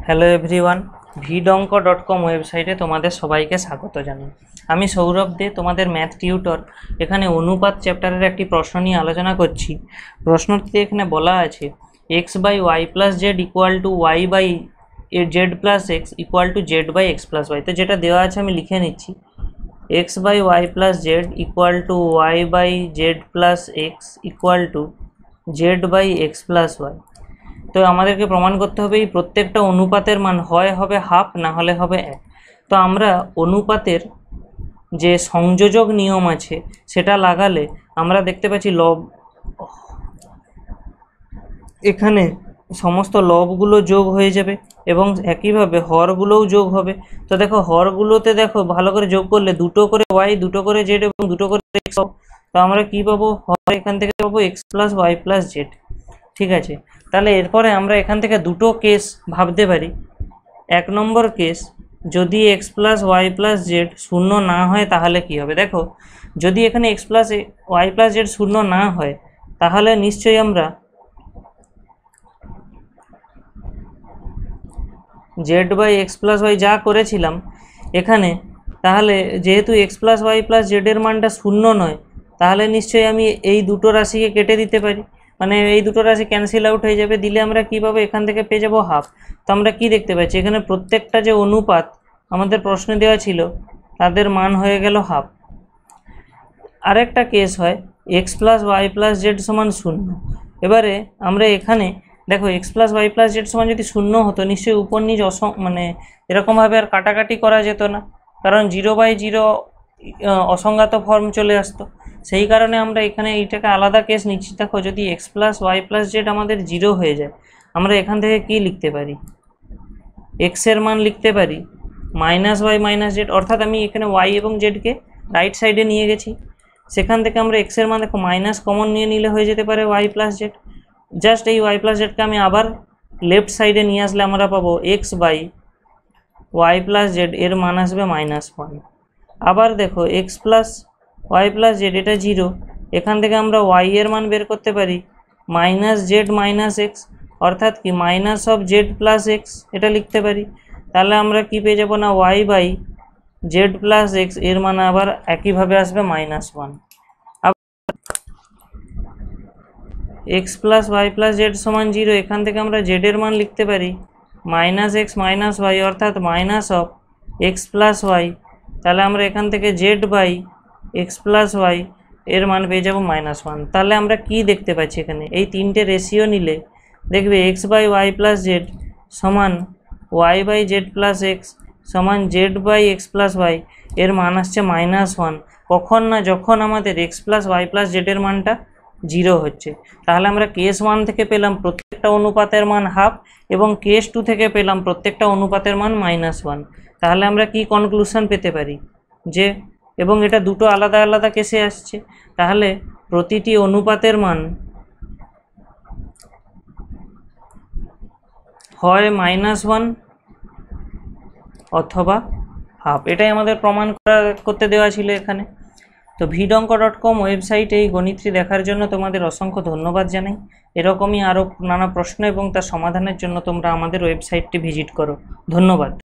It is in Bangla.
হ্যালো এভরিওয়ান, vidonko.com ওয়েবসাইটে তোমাদের সবাইকে স্বাগত জানাই। আমি সৌরভ দে, তোমাদের ম্যাথ টিউটর। এখানে অনুপাত চ্যাপ্টারের একটি প্রশ্ন নিয়ে আলোচনা করছি। প্রশ্নটিতে এখানে বলা আছে x by Y plus Z equal to Y by Z plus X equal to Z by x plus Y. তো যেটা দেওয়া আছে আমি লিখে নিচ্ছি, x by Y plus Z equal to Y by Z plus X equal to Z by x plus Y. তো আমাদেরকে প্রমাণ করতে হবে এই প্রত্যেকটা অনুপাতের মান হয় হবে হাফ, না হলে হবে 1। তো আমরা অনুপাতের যে সংযোজক নিয়ম আছে সেটা লাগালে আমরা দেখতে পাচ্ছি এখানে সমস্ত লবগুলো যোগ হয়ে যাবে এবং একইভাবে হরগুলোও যোগ হবে। তো দেখো হরগুলোতে দেখো ভালো করে যোগ করলে দুটো করে ওয়াই, দুটো করে জেড এবং দুটো করে এক্স। তো আমরা কি পাবো? হর এখান থেকে পাবো X plus Y plus Z. ঠিক আছে, তাহলে এরপরে আমরা এখান থেকে দুটো কেস ভাবতে পারি। এক নম্বর কেস, যদি X plus Y plus Z শূন্য না হয় তাহলে কি হবে? দেখো, যদি এখানে X plus Y plus Z শূন্য না হয় তাহলে নিশ্চয়ই আমরা Z by x plus Y যা করেছিলাম এখানে, তাহলে যেহেতু এক্স প্লাস ওয়াই প্লাস জেডের মানটা শূন্য নয়, তাহলে নিশ্চয়ই আমি এই দুটো রাশিকে কেটে দিতে পারি, মানে এই দুটো রাশি ক্যান্সেল আউট হয়ে যাবে। দিলে আমরা কী পাবো? এখান থেকে পেয়ে যাবো হাফ। তো আমরা কি দেখতে পাচ্ছি? এখানে প্রত্যেকটা যে অনুপাত আমাদের প্রশ্নে দেওয়া ছিল তাদের মান হয়ে গেল হাফ। আরেকটা কেস হয় X plus Y plus Z সমান শূন্য। এবারে আমরা এখানে দেখো X plus Y plus Z সমান যদি শূন্য হতো, নিশ্চয়ই উপর নিচ মানে এরকমভাবে আর কাটাকাটি করা যেত না, কারণ 0/0 অসংজ্ঞাত ফর্ম চলে আসতো। সেই কারণে আমরা এখানে এইটাকে আলাদা কেস নিচ্ছি। দেখো, যদি X plus Y plus Z আমাদের 0 হয়ে যায়, আমরা এখান থেকে কি লিখতে পারি? এক্সের মান লিখতে পারি মাইনাস ওয়াই মাইনাস জেড, অর্থাৎ আমি এখানে ওয়াই এবং জেডকে রাইট সাইডে নিয়ে গেছি। সেখান থেকে আমরা এক্সের মান দেখো মাইনাস কমন নিয়ে নিলে হয়ে যেতে পারে ওয়াই প্লাস জেড। জাস্ট এই ওয়াই প্লাস জেডকে আমি আবার লেফট সাইডে নিয়ে আসলে আমরা পাবো X by Y plus Z, এর মান আসবে -1। আবার দেখো X plus Y plus Z এটা 0, এখান থেকে আমরা ওয়াই এর মান বের করতে পারি মাইনাস জেড মাইনাস এক্স, অর্থাৎ কি minus of Z plus X এটা লিখতে পারি। তাহলে আমরা কি পেয়ে যাবো না Y by Z plus X, এর মান আবার একইভাবে আসবে -1। X plus Y plus Z সমান 0, এখান থেকে আমরা জেডের মান লিখতে পারি মাইনাস এক্স মাইনাস ওয়াই, অর্থাৎ minus of X plus Y. তাহলে আমরা এখান থেকে Z by x plus Y এর মান পেয়ে যাবো -1। তাহলে আমরা কি দেখতে পাচ্ছি এখানে? এই তিনটে রেশিও নিলে দেখবে x by Y plus Z সমান y by Z plus x সমান z by x plus Y, এর মান আসছে -1। কখন না? যখন আমাদের এক্স প্লাস ওয়াই প্লাস জেডের মানটা 0 হচ্ছে। তাহলে আমরা কেস 1 থেকে পেলাম প্রত্যেকটা অনুপাতের মান হাফ, এবং কেস 2 থেকে পেলাম প্রত্যেকটা অনুপাতের মান -1। তাহলে আমরা কি কনক্লুশন পেতে পারি? যে, এবং এটা দুটো আলাদা আলাদা কেসে আসছে, তাহলে প্রতিটি অনুপাতের মান হয় -1 অথবা হাফ। এটাই আমাদের প্রমাণ করতে দেওয়া ছিল এখানে। তো vidonko.com ওয়েবসাইটে এই গণিতটি দেখার জন্য তোমাদের অসংখ্য ধন্যবাদ জানাই। এরকমই আরও নানা প্রশ্ন এবং তার সমাধানের জন্য তোমরা আমাদের ওয়েবসাইটটি ভিজিট করো। ধন্যবাদ।